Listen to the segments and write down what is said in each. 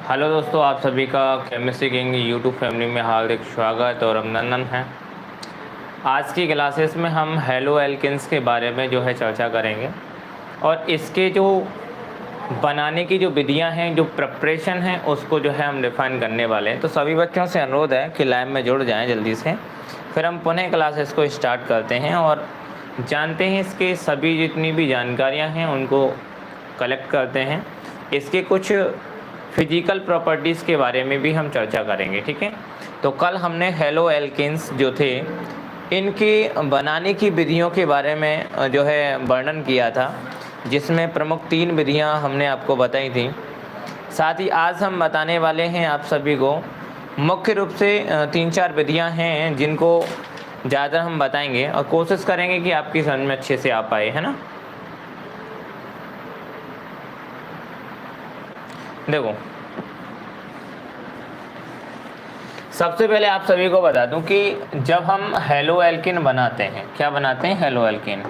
Hello दोस्तों, आप सभी का केमिस्ट्री किंग यूट्यूब फैमिली में हार्दिक स्वागत और अभिनंदन है। आज की क्लासेस में हम हेलो एल्केन्स के बारे में जो है चर्चा करेंगे और इसके जो बनाने की जो विधियां हैं, जो प्रिपरेशन है, उसको जो है हम डिफाइन करने वाले हैं। तो सभी बच्चों से अनुरोध है कि लाइव में जुड़ जाएं जल्दी से, फिर हम पुनः क्लासेस को स्टार्ट करते हैं और जानते हैं इसके सभी जितनी भी जानकारियाँ हैं उनको कलेक्ट करते हैं। इसके कुछ फिजिकल प्रॉपर्टीज़ के बारे में भी हम चर्चा करेंगे, ठीक है। तो कल हमने हेलो एल्केन्स जो थे इनके बनाने की विधियों के बारे में जो है वर्णन किया था, जिसमें प्रमुख 3 विधियां हमने आपको बताई थी। साथ ही आज हम बताने वाले हैं आप सभी को मुख्य रूप से 3-4 विधियां हैं जिनको ज़्यादा हम बताएंगे और कोशिश करेंगे कि आपकी समझ में अच्छे से आ पाए, है ना। देखो, सबसे पहले आप सभी को बता दूं कि जब हम हेलो एल्केन बनाते हैं, क्या बनाते हैं, हेलो एल्केन।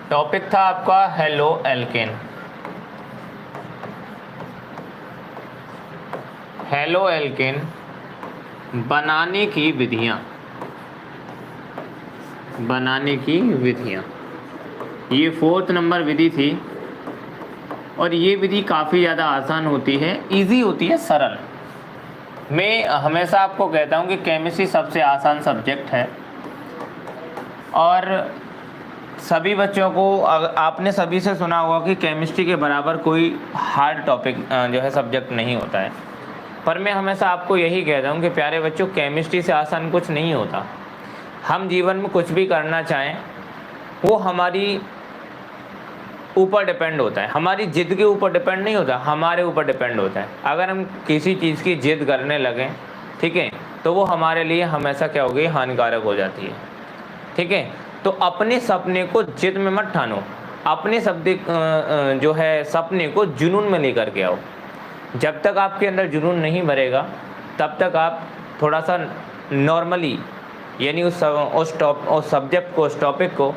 टॉपिक था आपका हेलो एल्केन। हेलो एल्केन बनाने की विधियां, ये 4th नंबर विधि थी और ये विधि काफ़ी ज़्यादा आसान होती है, इजी होती है, सरल। मैं हमेशा आपको कहता हूँ कि केमिस्ट्री सबसे आसान सब्जेक्ट है और सभी बच्चों को, आपने सभी से सुना होगा कि केमिस्ट्री के बराबर कोई हार्ड टॉपिक जो है सब्जेक्ट नहीं होता है। पर मैं हमेशा आपको यही कहता हूँ कि प्यारे बच्चों, केमिस्ट्री से आसान कुछ नहीं होता। हम जीवन में कुछ भी करना चाहें वो हमारी ऊपर डिपेंड होता है, हमारी जिद के ऊपर डिपेंड नहीं होता, हमारे ऊपर डिपेंड होता है। अगर हम किसी चीज़ की जिद करने लगें, ठीक है, तो वो हमारे लिए हमेशा क्या होगी, हानिकारक हो जाती है, ठीक है। तो अपने सपने को जिद में मत ठानो, अपने जो है सपने को जुनून में लेकर के आओ। जब तक आपके अंदर जुनून नहीं भरेगा तब तक आप थोड़ा सा नॉर्मली, यानी उस सब्जेक्ट को, उस टॉपिक को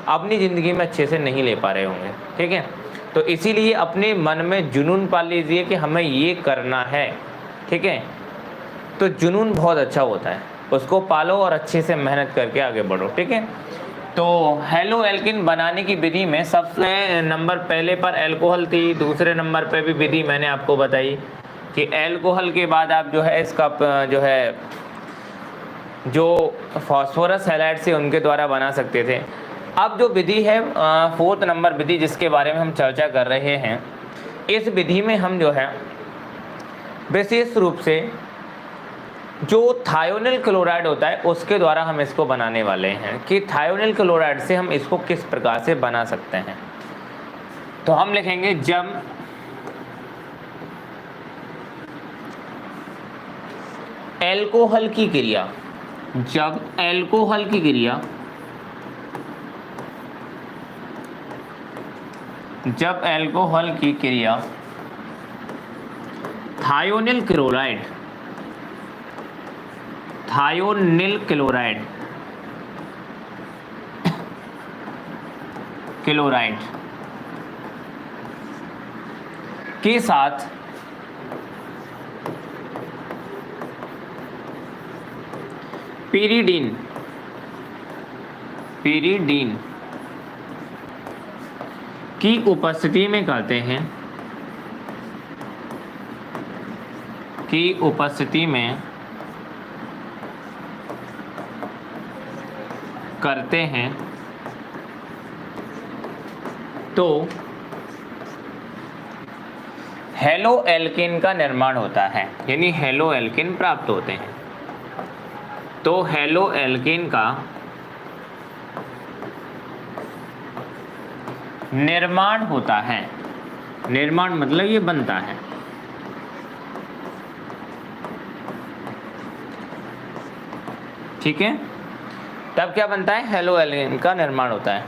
अपनी ज़िंदगी में अच्छे से नहीं ले पा रहे होंगे, ठीक है। तो इसीलिए अपने मन में जुनून पाल लीजिए कि हमें ये करना है, ठीक है। तो जुनून बहुत अच्छा होता है, उसको पालो और अच्छे से मेहनत करके आगे बढ़ो, ठीक है। तो हेलो एल्केन बनाने की विधि में सबसे नंबर पहले पर अल्कोहल थी, दूसरे नंबर पर भी विधि मैंने आपको बताई कि अल्कोहल के बाद आप जो है इसका जो फॉस्फोरस हैलाइड से उनके द्वारा बना सकते थे। अब जो विधि है 4th नंबर विधि जिसके बारे में हम चर्चा कर रहे हैं, इस विधि में हम जो है विशेष रूप से जो थायोनिल क्लोराइड होता है उसके द्वारा हम इसको बनाने वाले हैं कि थायोनिल क्लोराइड से हम इसको किस प्रकार से बना सकते हैं। तो हम लिखेंगे जब अल्कोहल की क्रिया, जब अल्कोहल की क्रिया, जब अल्कोहल की क्रिया thionyl chloride, thionyl chloride chloride के साथ पीरिडीन, पीरिडीन की उपस्थिति में करते हैं, की उपस्थिति में करते हैं, तो हेलो एल्केन का निर्माण होता है, यानी हेलो एल्केन प्राप्त होते हैं। तो हेलो एल्केन का निर्माण होता है, निर्माण मतलब ये बनता है, ठीक है। तब क्या बनता है, हेलो एल्केन का निर्माण होता है।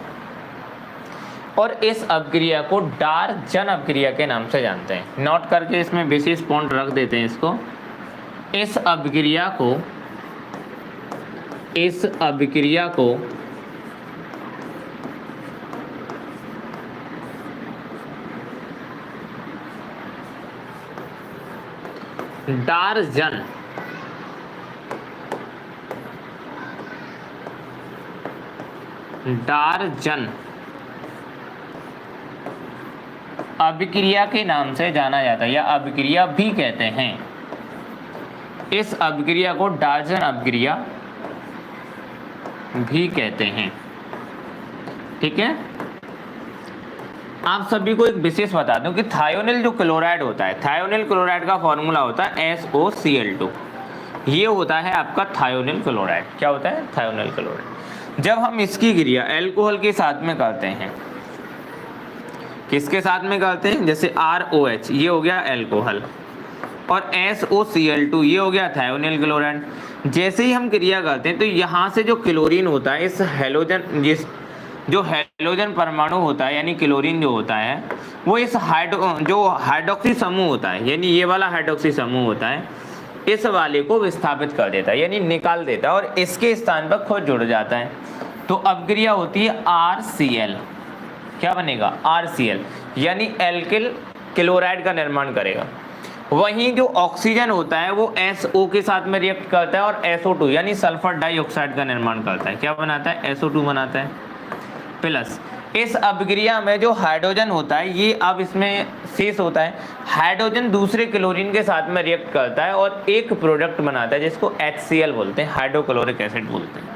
और इस अपक्रिया को डार्क-जन अपक्रिया के नाम से जानते हैं। नोट करके इसमें विशेष पॉइंट रख देते हैं इसको। इस अपक्रिया को, इस अभिक्रिया को डार्जन अभिक्रिया के नाम से जाना जाता है या अभिक्रिया भी कहते हैं। इस अभिक्रिया को डार्जन अभिक्रिया भी कहते हैं। ठीक है, आप सभी को एक विशेष बता दूं कि थायोनिल जो क्लोराइड होता है, थायोनिल क्लोराइड का फॉर्मूला होता है SOCl2। ये होता है आपका थायोनिल क्लोराइड। क्या होता है? Thionyl chloride. जब हम इसकी क्रिया अल्कोहल के साथ में करते हैं, किसके साथ में करते हैं? जैसे ROH ये हो गया अल्कोहल और SOCl2 ये हो गया थायोनिल क्लोराइड। जैसे ही हम क्रिया करते हैं तो यहाँ से जो क्लोरीन होता है, इस हेलोजन जो हेलोजन परमाणु होता है यानी क्लोरीन जो होता है, वो इस जो हाइड्रोक्सी समूह होता है, यानी ये वाला हाइड्रोक्सी समूह होता है, इस वाले को विस्थापित कर देता है यानी निकाल देता है और इसके स्थान पर खुद जुड़ जाता है। तो अभिक्रिया होती है RCl। क्या बनेगा? RCl यानी एल्किल क्लोराइड का निर्माण करेगा। वहीं जो ऑक्सीजन होता है वो SO के साथ में रिएक्ट करता है और SO2 यानी सल्फर डाइऑक्साइड का निर्माण करता है। क्या बनाता है? SO2 बनाता है। प्लस इस अभिक्रिया में जो हाइड्रोजन होता है ये अब इसमें शेष होता है, हाइड्रोजन दूसरे क्लोरीन के साथ में रिएक्ट करता है और एक प्रोडक्ट बनाता है जिसको HCl बोलते हैं, हाइड्रोक्लोरिक एसिड बोलते हैं।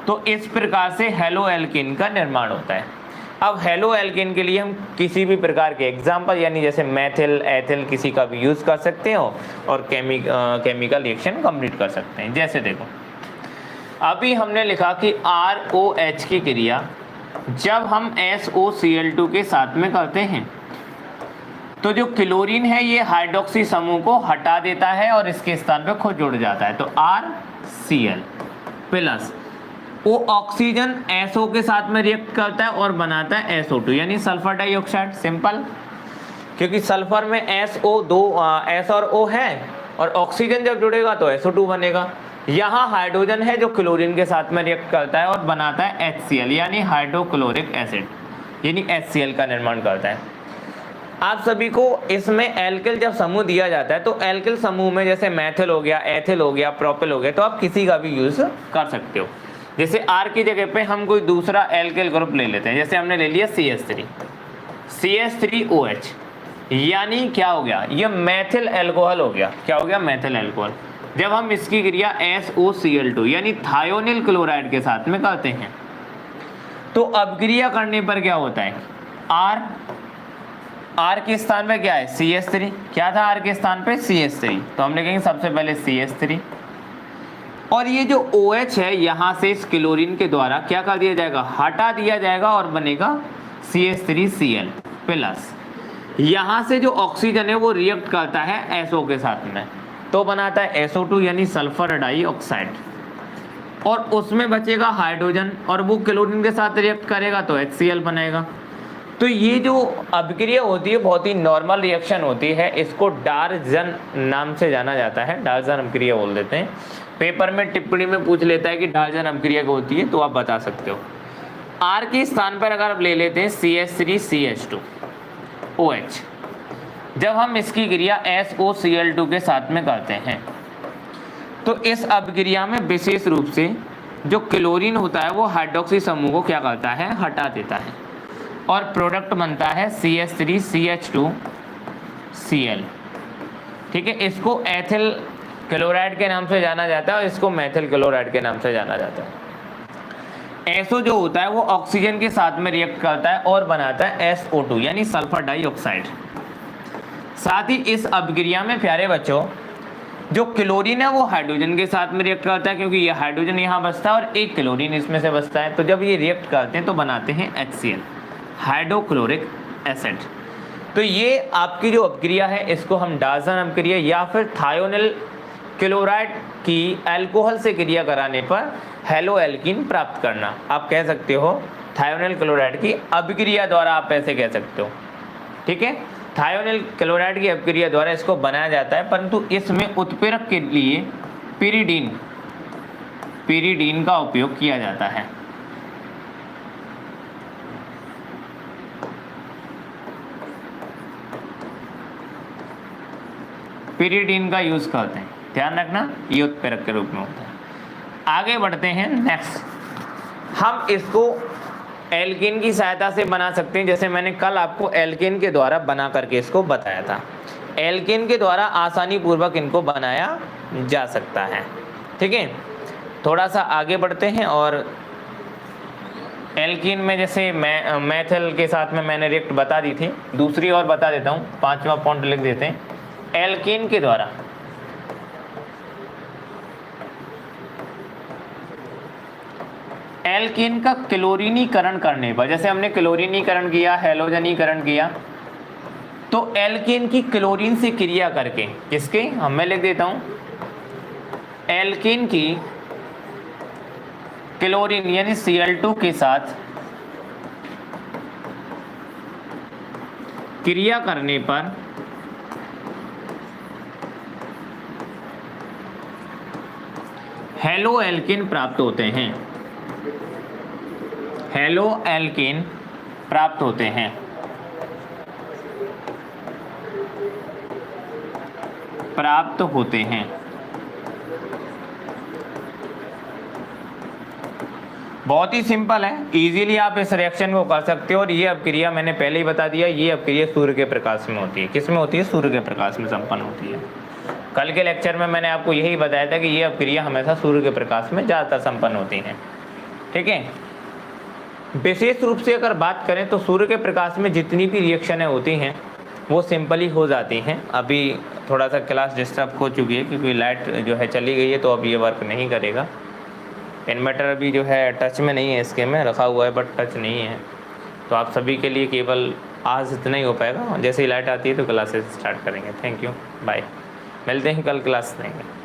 तो इस प्रकार से हेलो एल्कीन का निर्माण होता है। अब हेलो एल्कीन के लिए हम किसी भी प्रकार के एग्जाम्पल यानी जैसे मैथिल, एथिल किसी का भी यूज कर सकते हो और केमिकल रिएक्शन कंप्लीट कर सकते हैं। जैसे देखो अभी हमने लिखा कि ROH की क्रिया जब हम SOCl2 के साथ में करते हैं तो जो क्लोरीन है ये हाइड्रोक्सी समूह को हटा देता है और इसके स्थान पर खुद जुड़ जाता है। तो RCl प्लस वो ऑक्सीजन SO के साथ में रिएक्ट करता है और बनाता है SO2 यानी सल्फर डाइऑक्साइड। सिंपल, क्योंकि सल्फर में S और O है और ऑक्सीजन जब जुड़ेगा तो SO2 बनेगा। यहाँ हाइड्रोजन है जो क्लोरीन के साथ में रिएक्ट करता है और बनाता है HCl यानी हाइड्रोक्लोरिक एसिड यानी HCl का निर्माण करता है। आप सभी को इसमें एल्किल जब समूह दिया जाता है तो एल्किल समूह में जैसे मैथिल हो गया, एथिल हो गया, प्रोपिल हो गया, तो आप किसी का भी यूज कर सकते हो। जैसे R की जगह पे हम कोई दूसरा एल्किल ग्रुप ले लेते हैं, जैसे हमने ले लिया CH3OH यानी क्या हो गया? ये मैथिल अल्कोहल हो गया। क्या हो गया? मैथिल अल्कोहल। जब हम इसकी क्रिया SOCl2 यानी थायोनिल क्लोराइड के साथ में करते हैं तो अभिक्रिया करने पर क्या होता है? R के स्थान पे क्या है? CH3। क्या था R के स्थान पे? CH3। तो हम लिखेंगे सबसे पहले CH3 और ये जो OH है यहाँ से इस क्लोरीन के द्वारा क्या कर दिया जाएगा? हटा दिया जाएगा और बनेगा CH3Cl प्लस यहाँ से जो ऑक्सीजन है वो रिएक्ट करता है SO के साथ में तो बनाता है SO2 यानी सल्फर डाइऑक्साइड और उसमें बचेगा हाइड्रोजन और वो क्लोरीन के साथ रिएक्ट करेगा तो HCl बनेगा। तो ये जो अभिक्रिया होती है बहुत ही नॉर्मल रिएक्शन होती है, इसको डार्जन नाम से जाना जाता है, डार्जन अभिक्रिया बोल देते हैं। पेपर में टिप्पणी में पूछ लेता है कि डार्जन अभिक्रिया क्या होती है तो आप बता सकते हो। R के स्थान पर अगर आप ले लेते हैं CH3CH2OH, जब हम इसकी क्रिया SOCl2 के साथ में करते हैं तो इस अभिक्रिया में विशेष रूप से जो क्लोरीन होता है वो हाइड्रोक्सी समूह को क्या करता है? हटा देता है और प्रोडक्ट बनता है CH3CH2Cl। ठीक है, इसको एथिल क्लोराइड के नाम से जाना जाता है और इसको मैथिल क्लोराइड के नाम से जाना जाता है। SO जो होता है वो ऑक्सीजन के साथ में रिएक्ट करता है और बनाता है SO2 यानी सल्फर डाइऑक्साइड। साथ ही इस अभिक्रिया में प्यारे बच्चों जो क्लोरीन है वो हाइड्रोजन के साथ में रिएक्ट करता है क्योंकि ये हाइड्रोजन यहाँ बचता है और एक क्लोरीन इसमें से बचता है। तो जब ये रिएक्ट करते हैं तो बनाते हैं HCl हाइड्रोक्लोरिक एसिड। तो ये आपकी जो अभिक्रिया है इसको हम डार्जन अभिक्रिया या फिर थायोनिल क्लोराइड की अल्कोहल से क्रिया कराने पर हेलो एल्कीन प्राप्त करना आप कह सकते हो। थायोनिल क्लोराइड की अभिक्रिया द्वारा आप ऐसे कह सकते हो। ठीक है, थायोनिल क्लोराइड की अभिक्रिया द्वारा इसको बनाया जाता है, परंतु इसमें उत्प्रेरक के लिए पिरीडीन का उपयोग किया जाता है। पिरिडीन का यूज़ करते हैं, ध्यान रखना, ये उत्प्रेरक के रूप में होता है। आगे बढ़ते हैं नेक्स्ट, हम इसको एल्केन की सहायता से बना सकते हैं, जैसे मैंने कल आपको एल्केन के द्वारा बना करके इसको बताया था। एल्केन के द्वारा आसानी पूर्वक इनको बनाया जा सकता है, ठीक है। थोड़ा सा आगे बढ़ते हैं और एल्कीन में जैसे मैथल के साथ में मैंने रिएक्ट बता दी थी, दूसरी और बता देता हूँ, 5वां पॉइंट लिख देते हैं। एल्कीन के द्वारा एल्कीन का क्लोरीनीकरण करने पर, जैसे हमने क्लोरीनीकरण किया, हैलोजनीकरण किया, तो एल्कीन की क्लोरीन से क्रिया करके, किसके, मैं लिख देता हूँ, एल्कीन की क्लोरीन यानी Cl2 के साथ क्रिया करने पर हेलो एल्कीन प्राप्त होते हैं, हेलो एल्कीन प्राप्त होते हैं। प्राप्त होते हैं। बहुत ही सिंपल है, इजीली आप इस रिएक्शन को कर सकते हो। और ये अपक्रिया मैंने पहले ही बता दिया, ये अपक्रिया सूर्य के प्रकाश में होती है। किस में होती है? सूर्य के प्रकाश में संपन्न होती है। कल के लेक्चर में मैंने आपको यही बताया था कि ये अपक्रिया हमेशा सूर्य के प्रकाश में ज़्यादातर संपन्न होती है, ठीक है। विशेष रूप से अगर बात करें तो सूर्य के प्रकाश में जितनी भी रिएक्शनें होती हैं वो सिंपली हो जाती हैं। अभी थोड़ा सा क्लास डिस्टर्ब हो चुकी है क्योंकि लाइट जो है चली गई है, तो अब ये वर्क नहीं करेगा। इन्वर्टर अभी जो है टच में नहीं है, इसके में रखा हुआ है बट टच नहीं है, तो आप सभी के लिए केवल आज इतना ही हो पाएगा। जैसे ही लाइट आती है तो क्लासेस स्टार्ट करेंगे। थैंक यू, बाय, मिलते हैं कल क्लास देंगे।